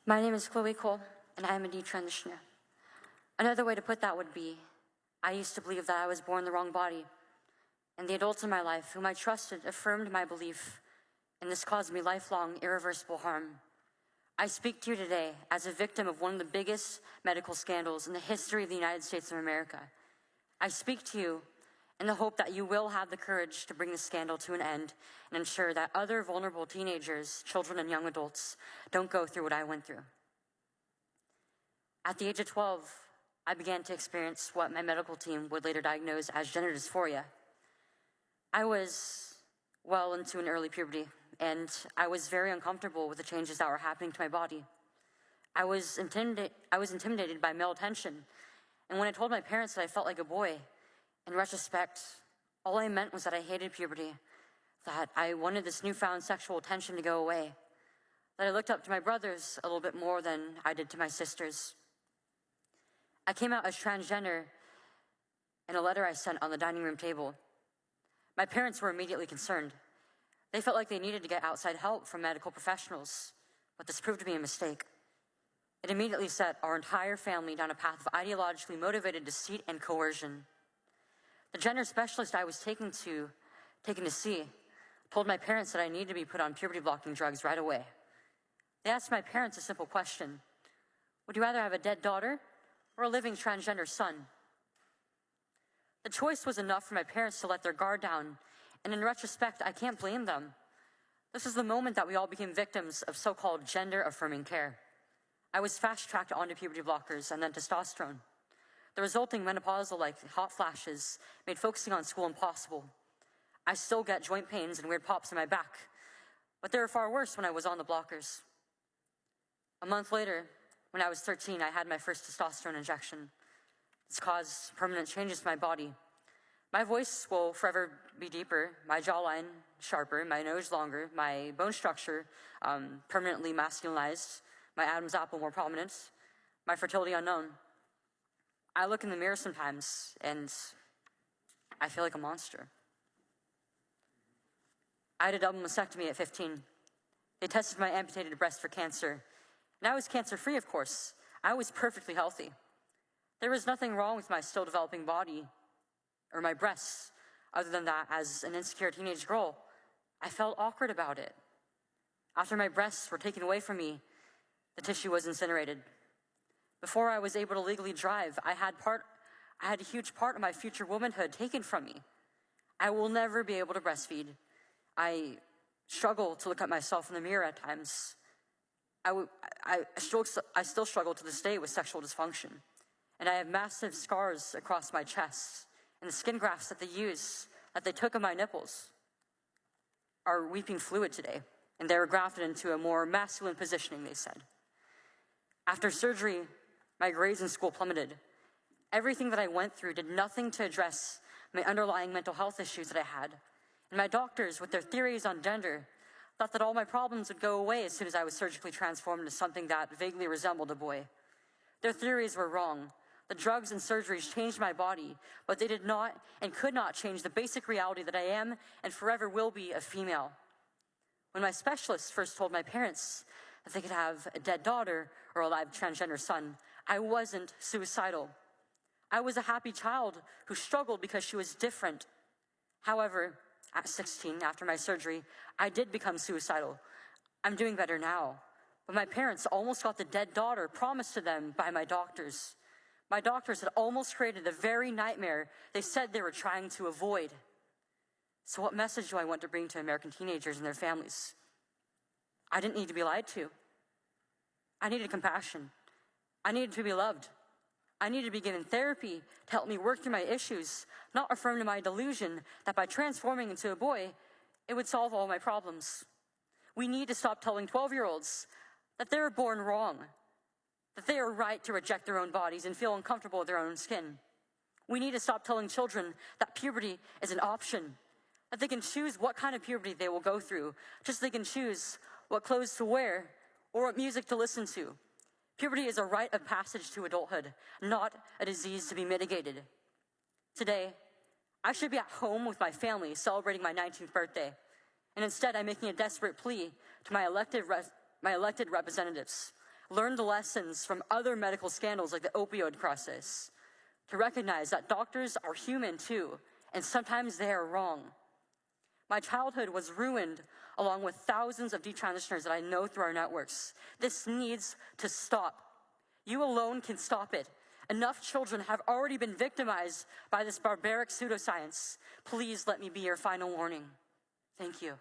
My name is Chloe Cole, and I am a detransitioner. Another way to put that would be, I used to believe that I was born in the wrong body, and the adults in my life whom I trusted affirmed my belief, and this caused me lifelong, irreversible harm. I speak to you today as a victim of one of the biggest medical scandals in the history of the United States of America. I speak to you in the hope that you will have the courage to bring the scandal to an end and ensure that other vulnerable teenagers, children, and young adults don't go through what I went through. At the age of 12, I began to experience what my medical team would later diagnose as gender dysphoria. I was well into an early puberty, and I was very uncomfortable with the changes that were happening to my body. I was intimidated by male attention, and when I told my parents that I felt like a boy, in retrospect, all I meant was that I hated puberty, that I wanted this newfound sexual attention to go away, that I looked up to my brothers a little bit more than I did to my sisters. I came out as transgender in a letter I sent on the dining room table. My parents were immediately concerned. They felt like they needed to get outside help from medical professionals, but this proved to be a mistake. It immediately set our entire family down a path of ideologically motivated deceit and coercion. The gender specialist I was taken to see told my parents that I needed to be put on puberty-blocking drugs right away. They asked my parents a simple question: would you rather have a dead daughter or a living transgender son? The choice was enough for my parents to let their guard down, and in retrospect, I can't blame them. This is the moment that we all became victims of so-called gender-affirming care. I was fast-tracked onto puberty blockers and then testosterone. The resulting menopausal-like hot flashes made focusing on school impossible. I still get joint pains and weird pops in my back, but they were far worse when I was on the blockers. A month later, when I was 13, I had my first testosterone injection. This caused permanent changes to my body. My voice will forever be deeper, my jawline sharper, my nose longer, my bone structure permanently masculinized, my Adam's apple more prominent, my fertility unknown. I look in the mirror sometimes and I feel like a monster. I had a double mastectomy at 15. They tested my amputated breast for cancer, and I was cancer-free, of course. I was perfectly healthy. There was nothing wrong with my still developing body or my breasts, other than that, as an insecure teenage girl, I felt awkward about it. After my breasts were taken away from me, the tissue was incinerated. Before I was able to legally drive, I had a huge part of my future womanhood taken from me. I will never be able to breastfeed. I struggle to look at myself in the mirror at times. I still struggle to this day with sexual dysfunction. And I have massive scars across my chest, and the skin grafts that they took of my nipples are weeping fluid today, and they were grafted into a more masculine positioning, they said. After surgery, my grades in school plummeted. Everything that I went through did nothing to address my underlying mental health issues that I had. And my doctors, with their theories on gender, thought that all my problems would go away as soon as I was surgically transformed into something that vaguely resembled a boy. Their theories were wrong. The drugs and surgeries changed my body, but they did not and could not change the basic reality that I am and forever will be a female. When my specialist first told my parents that they could have a dead daughter or a live transgender son, I wasn't suicidal. I was a happy child who struggled because she was different. However, at 16, after my surgery, I did become suicidal. I'm doing better now, but my parents almost got the dead daughter promised to them by my doctors. My doctors had almost created the very nightmare they said they were trying to avoid. So what message do I want to bring to American teenagers and their families? I didn't need to be lied to. I needed compassion. I needed to be loved. I needed to be given therapy to help me work through my issues, not affirm to my delusion that by transforming into a boy, it would solve all my problems. We need to stop telling 12-year-olds that they were born wrong, that they are right to reject their own bodies and feel uncomfortable with their own skin. We need to stop telling children that puberty is an option, that they can choose what kind of puberty they will go through, just so they can choose what clothes to wear or what music to listen to. Puberty is a rite of passage to adulthood, not a disease to be mitigated. Today, I should be at home with my family celebrating my 19th birthday, and instead I'm making a desperate plea to my elected representatives. learn the lessons from other medical scandals like the opioid crisis, to recognize that doctors are human too, and sometimes they are wrong. My childhood was ruined along with thousands of detransitioners that I know through our networks. This needs to stop. You alone can stop it. Enough children have already been victimized by this barbaric pseudoscience. Please let me be your final warning. Thank you.